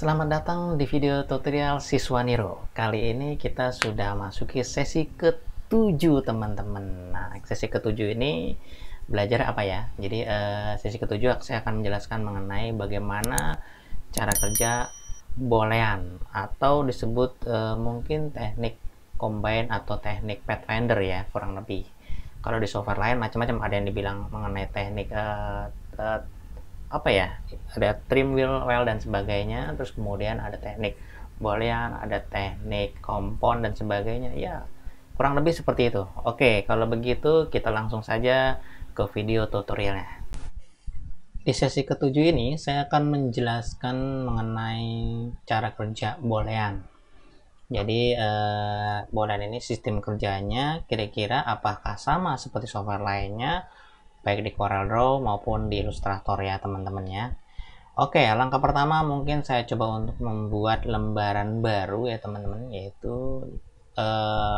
Selamat datang di video tutorial Siswa Niro. Kali ini kita sudah masuki sesi ke-7 teman-teman. Nah, sesi ke-7 ini belajar apa ya? Jadi sesi ke-7 saya akan menjelaskan mengenai bagaimana cara kerja boolean atau disebut mungkin teknik combine atau teknik pathfinder ya, kurang lebih. Kalau di software lain macam-macam, ada yang dibilang mengenai teknik apa ya, ada trim wheel dan sebagainya, terus kemudian ada teknik boolean, ada teknik compound dan sebagainya ya, kurang lebih seperti itu. Oke, kalau begitu kita langsung saja ke video tutorialnya. Di sesi ke-7 ini saya akan menjelaskan mengenai cara kerja boolean. Jadi boolean ini sistem kerjanya kira-kira apakah sama seperti software lainnya, baik di CorelDRAW maupun di Illustrator ya teman-teman ya. Oke, langkah pertama mungkin saya coba untuk membuat lembaran baru ya teman-teman, yaitu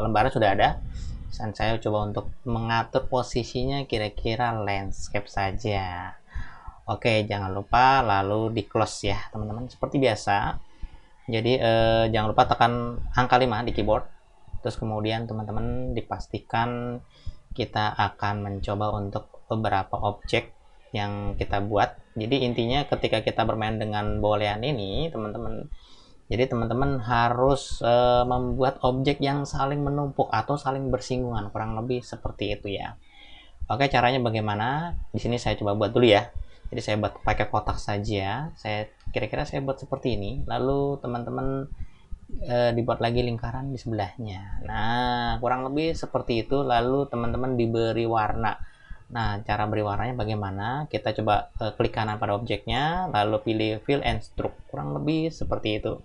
lembaran sudah ada dan saya coba untuk mengatur posisinya kira-kira landscape saja. Oke, jangan lupa lalu di close ya teman-teman, seperti biasa. Jadi jangan lupa tekan angka 5 di keyboard, terus kemudian teman-teman dipastikan kita akan mencoba untuk beberapa objek yang kita buat. Jadi intinya ketika kita bermain dengan boolean ini teman-teman, jadi teman-teman harus membuat objek yang saling menumpuk atau saling bersinggungan, kurang lebih seperti itu ya. Oke, caranya bagaimana? Di sini saya coba buat dulu ya. Jadi saya buat pakai kotak saja. Saya kira-kira saya buat seperti ini. Lalu teman-teman dibuat lagi lingkaran di sebelahnya. Nah, kurang lebih seperti itu. Lalu teman-teman diberi warna. Nah, cara beri warnanya bagaimana? Kita coba klik kanan pada objeknya, lalu pilih fill and stroke. Kurang lebih seperti itu.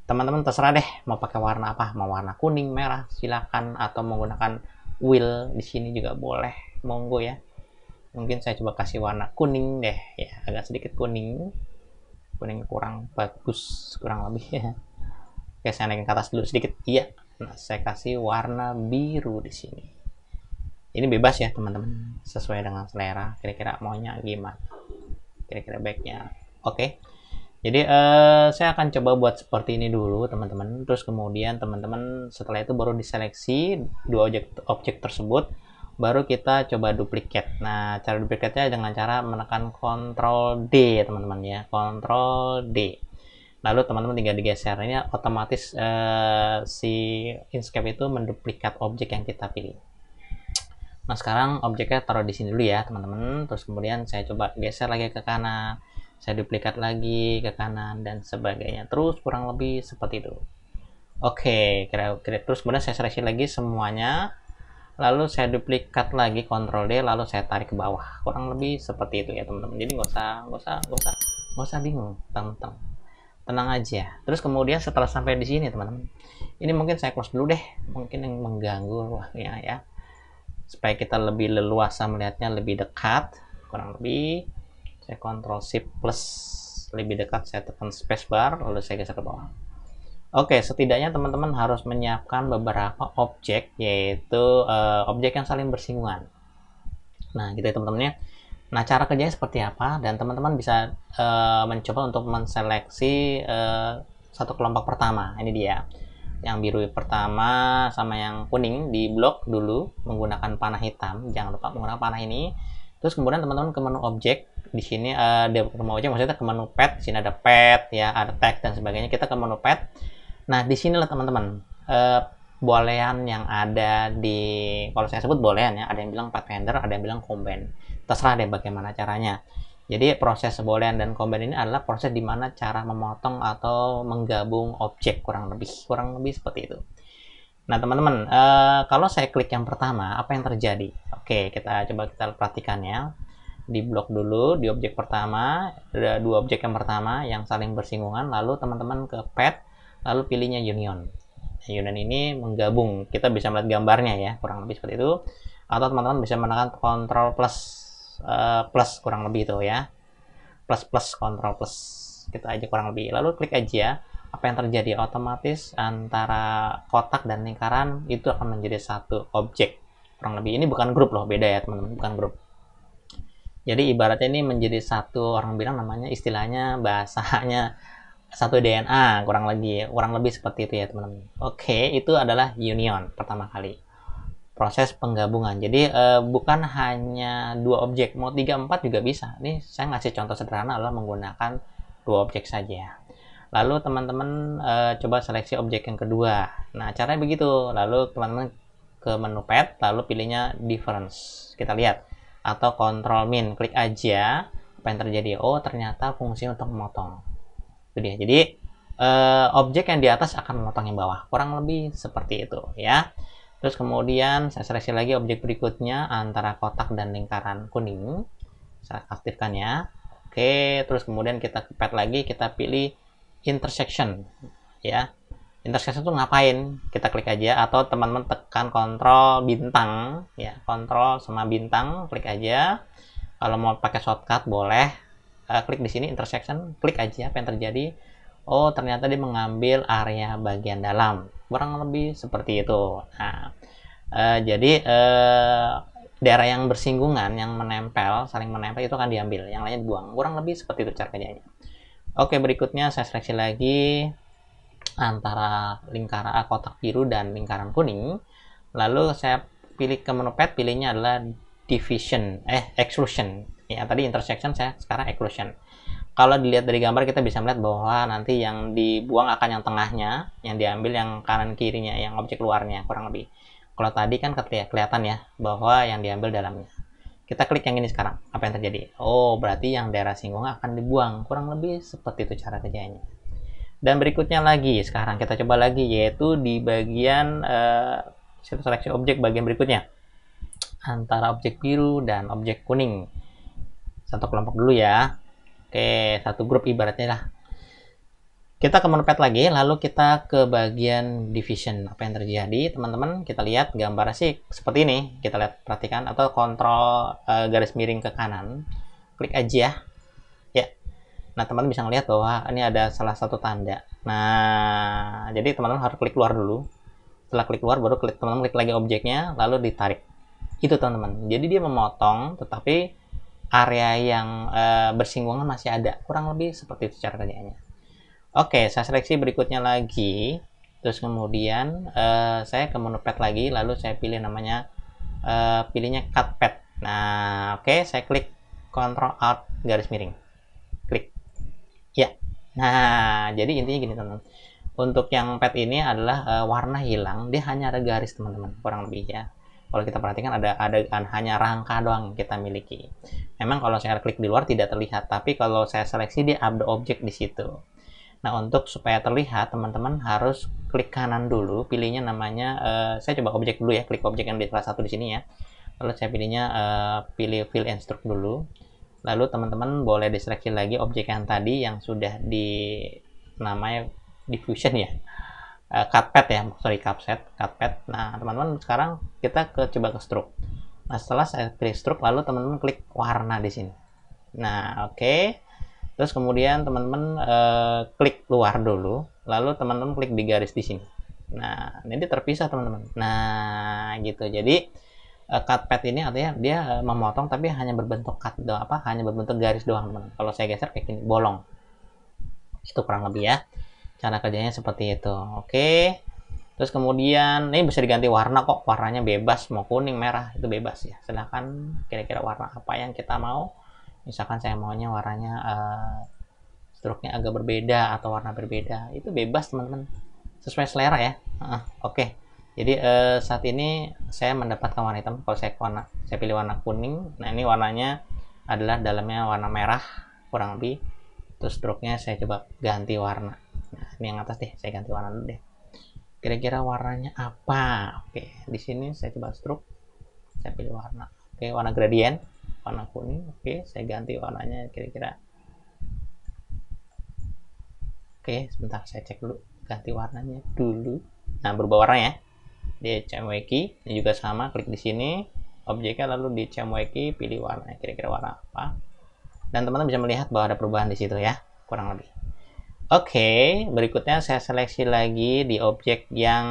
Teman-teman terserah deh mau pakai warna apa, mau warna kuning, merah, silakan, atau menggunakan wheel di sini juga boleh, monggo ya. Mungkin saya coba kasih warna kuning deh ya, agak sedikit kuning kurang bagus, kurang lebih ya. Oke, saya naikin ke atas dulu sedikit. Iya. Nah, saya kasih warna biru di sini. Ini bebas ya, teman-teman. Sesuai dengan selera. Kira-kira maunya gimana? Kira-kira baiknya. Oke. Jadi saya akan coba buat seperti ini dulu, teman-teman. Terus kemudian teman-teman setelah itu baru diseleksi dua objek tersebut, baru kita coba duplikat. Nah, cara duplikatnya dengan cara menekan Ctrl D, teman-teman ya. Ctrl D. Lalu teman-teman tinggal digeser, ini otomatis si Inkscape itu menduplikat objek yang kita pilih. Nah, sekarang objeknya taruh di sini dulu ya teman-teman. Terus kemudian saya coba geser lagi ke kanan, saya duplikat lagi ke kanan dan sebagainya, terus kurang lebih seperti itu. Oke, kira-kira terus kemudian saya seleksi lagi semuanya, lalu saya duplikat lagi Ctrl D, lalu saya tarik ke bawah, kurang lebih seperti itu ya teman-teman. Jadi nggak usah bingung, teman-teman, tenang aja. Terus kemudian setelah sampai di sini teman-teman, ini mungkin saya close dulu deh, mungkin yang mengganggu ya, supaya kita lebih leluasa melihatnya lebih dekat. Kurang lebih saya Ctrl Shift plus, lebih dekat saya tekan spacebar, lalu saya geser ke bawah. Oke, setidaknya teman-teman harus menyiapkan beberapa objek, yaitu objek yang saling bersinggungan. Nah, gitu ya teman-teman ya. Nah, cara kerjanya seperti apa? Dan teman-teman bisa mencoba untuk menseleksi satu kelompok pertama. Ini dia. Yang biru pertama sama yang kuning di blok dulu menggunakan panah hitam. Jangan lupa menggunakan panah ini. Terus kemudian teman-teman ke menu objek. Di sini ada menu objek, maksudnya ke menu pad. Di sini ada pad ya, ada tag dan sebagainya. Kita ke menu pad. Nah, di sinilah teman-teman boolean yang ada di, kalau saya sebut boolean ya, ada yang bilang pathfinder, ada yang bilang combine. Terserah deh bagaimana caranya. Jadi proses boolean dan combine ini adalah proses dimana cara memotong atau menggabung objek, kurang lebih seperti itu. Nah teman-teman, kalau saya klik yang pertama, apa yang terjadi? Oke, kita coba kita perhatikan ya. Di blok dulu, di objek pertama, ada dua objek yang pertama yang saling bersinggungan, lalu teman-teman ke pad, lalu pilihnya union. Union ini menggabung, kita bisa melihat gambarnya ya, kurang lebih seperti itu. Atau teman-teman bisa menekan Ctrl plus, kurang lebih itu ya, plus Ctrl plus, kita aja kurang lebih, lalu klik aja. Apa yang terjadi? Otomatis antara kotak dan lingkaran itu akan menjadi satu objek, kurang lebih. Ini bukan grup loh, beda ya teman-teman, bukan grup. Jadi ibaratnya ini menjadi satu, orang bilang namanya, istilahnya bahasanya satu DNA, kurang lebih seperti itu ya teman-teman. Oke, itu adalah union pertama kali. Proses penggabungan. Jadi bukan hanya dua objek, mau 3 4 juga bisa. Ini saya ngasih contoh sederhana adalah menggunakan dua objek saja. Lalu teman-teman coba seleksi objek yang kedua. Nah, caranya begitu. Lalu teman-teman ke menu pad, lalu pilihnya difference. Kita lihat atau control min, klik aja apa yang terjadi. Oh, ternyata fungsi untuk memotong. Itu dia. Jadi objek yang di atas akan memotong yang bawah. Kurang lebih seperti itu ya. Terus kemudian saya seleksi lagi objek berikutnya antara kotak dan lingkaran kuning. Saya aktifkan ya. Oke, terus kemudian kita ke pad lagi, kita pilih intersection ya. Intersection itu ngapain? Kita klik aja atau teman-teman tekan kontrol bintang ya, kontrol sama bintang, klik aja. Kalau mau pakai shortcut boleh klik di sini intersection, klik aja apa yang terjadi. Oh, ternyata dia mengambil area bagian dalam. Kurang lebih seperti itu. Nah, jadi daerah yang bersinggungan, yang menempel, saling menempel itu akan diambil, yang lainnya dibuang. Kurang lebih seperti itu cara kerjanya. Oke, berikutnya saya seleksi lagi antara lingkaran kotak biru dan lingkaran kuning. Lalu saya pilih ke menu pad, pilihnya adalah exclusion. Ya, tadi intersection, saya sekarang exclusion. Kalau dilihat dari gambar kita bisa melihat bahwa nanti yang dibuang akan yang tengahnya, yang diambil yang kanan kirinya, yang objek luarnya kurang lebih. Kalau tadi kan kelihatan ya bahwa yang diambil dalamnya. Kita klik yang ini sekarang, apa yang terjadi? Oh, berarti yang daerah singgungan akan dibuang. Kurang lebih seperti itu cara kerjanya. Dan berikutnya lagi, sekarang kita coba lagi, yaitu di bagian seleksi objek bagian berikutnya. Antara objek biru dan objek kuning. Satu kelompok dulu ya. Oke, satu grup ibaratnya lah. Kita ke menu pad lagi, lalu kita ke bagian division. Apa yang terjadi, teman-teman? Kita lihat gambarnya sih seperti ini. Kita lihat, perhatikan, atau kontrol garis miring ke kanan. Klik aja. Ya. Nah, teman-teman bisa melihat bahwa ini ada salah satu tanda. Nah, jadi teman-teman harus klik keluar dulu. Setelah klik keluar, baru teman-teman klik lagi objeknya, lalu ditarik. Itu teman-teman. Jadi dia memotong, tetapi area yang bersinggungan masih ada. Kurang lebih seperti itu cara kerjanya. Oke, saya seleksi berikutnya lagi. Terus kemudian saya ke menu pad lagi, lalu saya pilih namanya, pilihnya cut pad. Nah, oke, saya klik Ctrl Alt garis miring. Klik. Ya. Nah, jadi intinya gini teman-teman. Untuk yang pad ini adalah warna hilang, dia hanya ada garis teman-teman, kurang lebih ya. Kalau kita perhatikan ada hanya rangka doang yang kita miliki. Memang kalau saya klik di luar tidak terlihat, tapi kalau saya seleksi dia ada objek di situ. Nah, untuk supaya terlihat teman-teman harus klik kanan dulu, pilihnya namanya saya coba objek dulu ya, klik objek yang di kelas 1 di sini ya. Lalu saya pilihnya pilih fill and stroke dulu. Lalu teman-teman boleh diseleksi lagi objek yang tadi yang sudah di namanya diffusion ya. Cut pad ya, sorry, cut pad. Nah, teman-teman sekarang kita coba ke stroke. Nah, setelah saya klik stroke, lalu teman-teman klik warna di sini. Nah, oke. Terus kemudian teman-teman klik luar dulu, lalu teman-teman klik di garis di sini. Nah, ini terpisah teman-teman. Nah, gitu. Jadi cut pad ini artinya dia memotong tapi hanya berbentuk cut doang, hanya berbentuk garis doang, teman. Kalau saya geser kayak gini, bolong. Itu kurang lebih ya. Cara kerjanya seperti itu. Oke. Terus kemudian ini bisa diganti warna kok. Warnanya bebas, mau kuning, merah, itu bebas ya. Silahkan kira-kira warna apa yang kita mau. Misalkan saya maunya warnanya stroke-nya agak berbeda atau warna berbeda. Itu bebas teman-teman. Sesuai selera ya. Oke. Jadi saat ini saya mendapatkan warna hitam. Kalau saya pilih warna kuning. Nah, ini warnanya adalah dalamnya warna merah kurang lebih. Terus stroke-nya saya coba ganti warna. Nah, ini yang atas deh, saya ganti warna dulu deh. Kira-kira warnanya apa? Oke, di sini saya coba stroke. Saya pilih warna. Oke, warna gradient, warna kuning. Oke, saya ganti warnanya kira-kira. Oke, sebentar saya cek dulu. Ganti warnanya dulu. Nah, berubah warna ya. Di CMYK, ini juga sama. Klik di sini, objeknya lalu di CMYK, pilih warna. Kira-kira warna apa? Dan teman-teman bisa melihat bahwa ada perubahan di situ ya, kurang lebih. Oke, berikutnya saya seleksi lagi di objek yang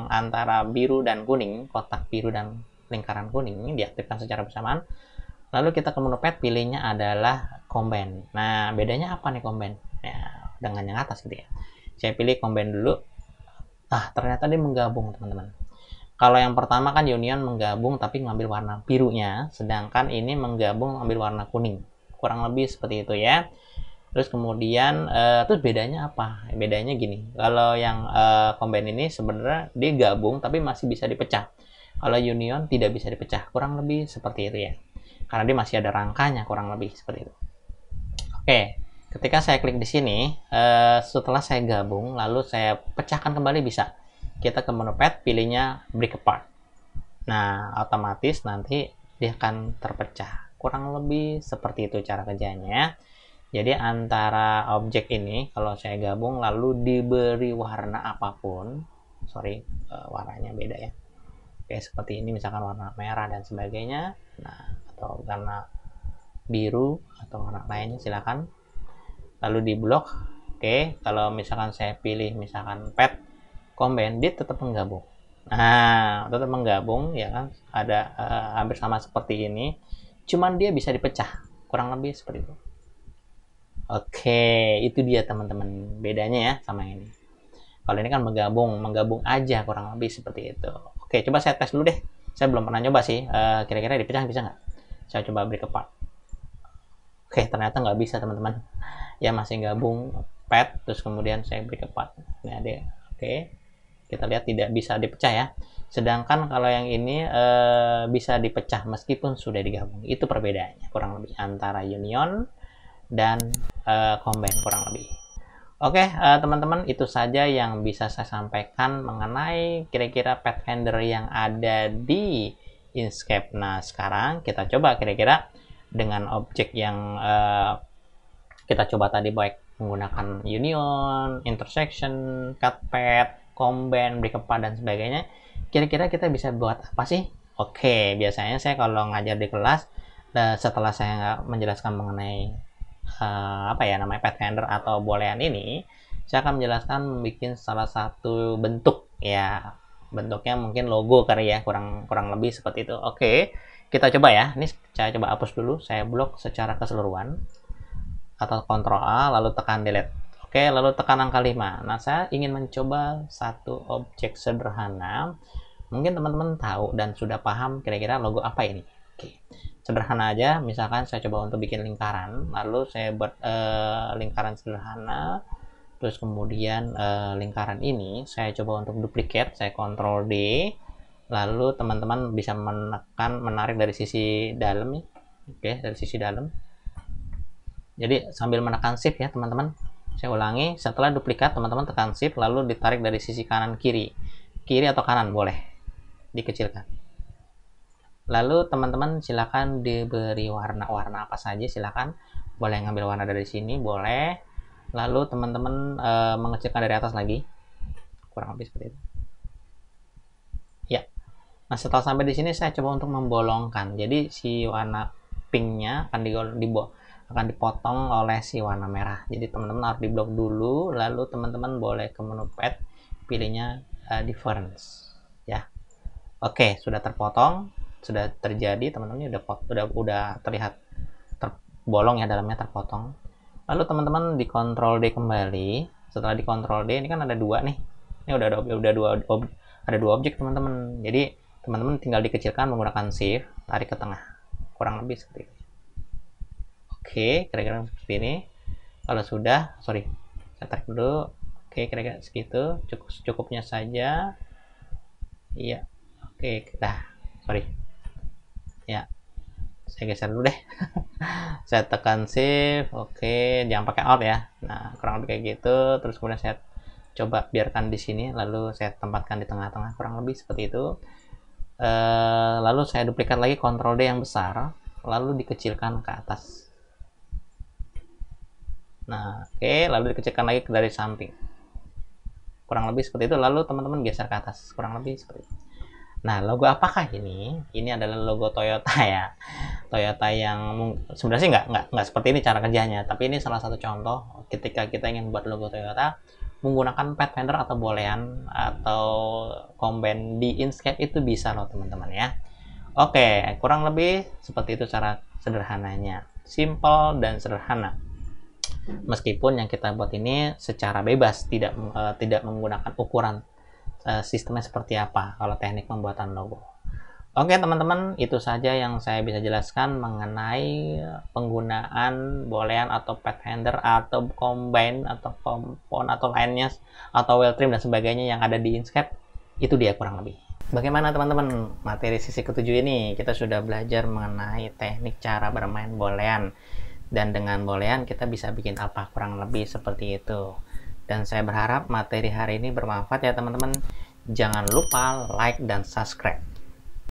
antara biru dan kuning, kotak biru dan lingkaran kuning, ini diaktifkan secara bersamaan. Lalu kita ke menu pad, pilihnya adalah combine. Nah, bedanya apa nih combine? Nah, dengan yang atas gitu ya. Saya pilih combine dulu. Ternyata dia menggabung teman-teman. Kalau yang pertama kan union menggabung tapi ngambil warna birunya, sedangkan ini menggabung ambil warna kuning. Kurang lebih seperti itu ya. Terus kemudian terus bedanya apa? Bedanya gini. Kalau yang combine ini sebenarnya dia gabung tapi masih bisa dipecah. Kalau union tidak bisa dipecah. Kurang lebih seperti itu ya. Karena dia masih ada rangkanya, kurang lebih seperti itu. Oke. Ketika saya klik di sini, setelah saya gabung, lalu saya pecahkan kembali bisa. Kita ke menu pad, pilihnya break apart. Nah, otomatis nanti dia akan terpecah. Kurang lebih seperti itu cara kerjanya. Jadi antara objek ini, kalau saya gabung lalu diberi warna apapun, warnanya beda ya. Oke, seperti ini misalkan warna merah dan sebagainya. Nah, atau warna biru atau warna lainnya silakan. Lalu di blok. Oke, kalau misalkan saya pilih misalkan pad combine, dia tetap menggabung. Nah, tetap menggabung ya kan, ada hampir sama seperti ini, cuman dia bisa dipecah, kurang lebih seperti itu. Oke, itu dia teman-teman bedanya ya sama ini. Kalau ini kan menggabung aja, kurang lebih seperti itu. Oke, coba saya tes dulu deh. Saya belum pernah nyoba sih, kira-kira dipecah bisa nggak? Saya coba break apart. Oke, ternyata nggak bisa teman-teman. Ya masih gabung pad, terus kemudian saya break apart. Nah, dia oke. Kita lihat tidak bisa dipecah ya. Sedangkan kalau yang ini bisa dipecah meskipun sudah digabung. Itu perbedaannya kurang lebih antara union dan combine kurang lebih. Oke, teman-teman, itu saja yang bisa saya sampaikan mengenai kira-kira Pathfinder yang ada di Inkscape. Nah, sekarang kita coba kira-kira dengan objek yang kita coba tadi, baik menggunakan union, intersection, cut path, combine, break apart, dan sebagainya. Kira-kira kita bisa buat apa sih? Oke, biasanya saya kalau ngajar di kelas, setelah saya menjelaskan mengenai namanya Pathfinder atau boolean ini, saya akan menjelaskan membuat salah satu bentuk ya. Bentuknya mungkin logo kali ya, kurang lebih seperti itu. Oke, kita coba ya. Ini saya coba hapus dulu, saya blok secara keseluruhan atau Ctrl A lalu tekan delete. Oke, lalu tekan angka 5. Nah, saya ingin mencoba satu objek sederhana. Mungkin teman-teman tahu dan sudah paham kira-kira logo apa ini. Oke, sederhana aja. Misalkan saya coba untuk bikin lingkaran, lalu saya buat lingkaran sederhana. Terus kemudian lingkaran ini saya coba untuk duplicate, saya Ctrl D. Lalu teman-teman bisa menarik dari sisi dalam nih. Oke, dari sisi dalam. Jadi sambil menekan shift ya teman-teman. Saya ulangi, setelah duplikat teman-teman tekan shift lalu ditarik dari sisi kanan kiri atau kanan boleh dikecilkan. Lalu teman-teman silakan diberi warna apa saja, silakan. Boleh ngambil warna dari sini, boleh. Lalu teman-teman mengecilkan dari atas lagi, kurang lebih seperti itu. Ya. Nah, setelah sampai di sini saya coba untuk membolongkan. Jadi si warna pinknya akan dipotong oleh si warna merah. Jadi teman-teman harus diblok dulu, lalu teman-teman boleh ke menu pad, pilihnya difference ya. Oke, sudah terpotong, sudah terjadi teman-teman, udah terlihat terbolong ya, dalamnya terpotong. Lalu teman-teman di Ctrl D kembali. Setelah di Ctrl D, ini kan ada dua nih. Ini ada dua objek teman-teman. Jadi teman-teman tinggal dikecilkan menggunakan shift, tarik ke tengah. Kurang lebih seperti ini. Oke, kira-kira seperti ini. Kalau sudah, saya tarik dulu. Oke, kira-kira segitu, cukupnya saja. Iya. Oke, ya, saya geser dulu deh. Saya tekan shift. Oke, jangan pakai alt ya. Nah, kurang lebih kayak gitu. Terus kemudian saya coba biarkan di sini, lalu saya tempatkan di tengah-tengah, kurang lebih seperti itu. Lalu saya duplikat lagi, Ctrl D yang besar, lalu dikecilkan ke atas. Nah, oke, lalu dikecilkan lagi dari samping. Kurang lebih seperti itu, lalu teman-teman geser ke atas, kurang lebih seperti itu. Nah, logo apakah ini? Ini adalah logo Toyota ya. Toyota yang sebenarnya sih nggak seperti ini cara kerjanya, tapi ini salah satu contoh ketika kita ingin buat logo Toyota menggunakan Pathfinder atau boolean atau combine di Inkscape, itu bisa loh teman-teman ya. Oke, kurang lebih seperti itu cara sederhananya. Simple dan sederhana. Meskipun yang kita buat ini secara bebas, tidak menggunakan ukuran sistemnya seperti apa kalau teknik pembuatan logo. Oke teman-teman, itu saja yang saya bisa jelaskan mengenai penggunaan boolean atau pathfinder atau combine atau compound atau lainnya atau well trim dan sebagainya yang ada di Inkscape. Itu dia kurang lebih. Bagaimana teman-teman, materi sesi ketujuh ini kita sudah belajar mengenai teknik cara bermain boolean, dan dengan boolean kita bisa bikin apa kurang lebih seperti itu. Dan saya berharap materi hari ini bermanfaat ya teman-teman. Jangan lupa like dan subscribe.